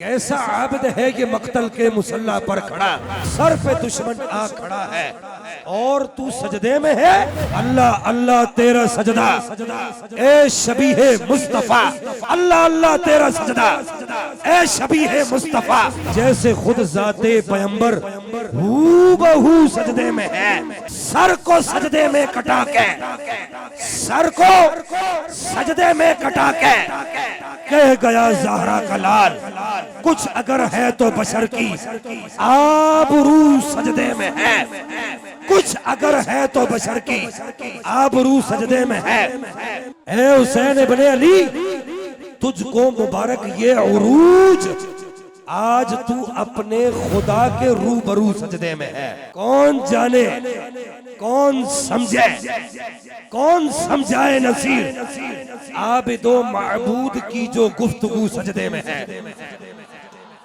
कैसा आबद है कि मक्तल के मुसल्ला पर खड़ा, सर पे दुश्मन आ खड़ा है और तू सजदे में है। अल्लाह अल्लाह तेरा सजदा, ए शबीहे मुस्तफा, अल्लाह अल्लाह तेरा सजदा, ए शबीहे मुस्तफा। जैसे खुद जाते पैगंबर हूबहू सजदे में है, सर को सजदे में कटा के, सर को सजदे में कटा के कह गया ज़हरा का लाल, कुछ अगर है तो बशर की आबरू सजदे में है, कुछ अगर है तो बशर की आबरू सजदे में है। ए हुसैन इब्ने अली, तुझको मुबारक ये उरूज, आज तू अपने खुदा के रूबरू सजदे में है। कौन जाने, कौन समझे, कौन समझाए नसीर आबिदो माबूद की जो गुफ्तगू सजदे में है।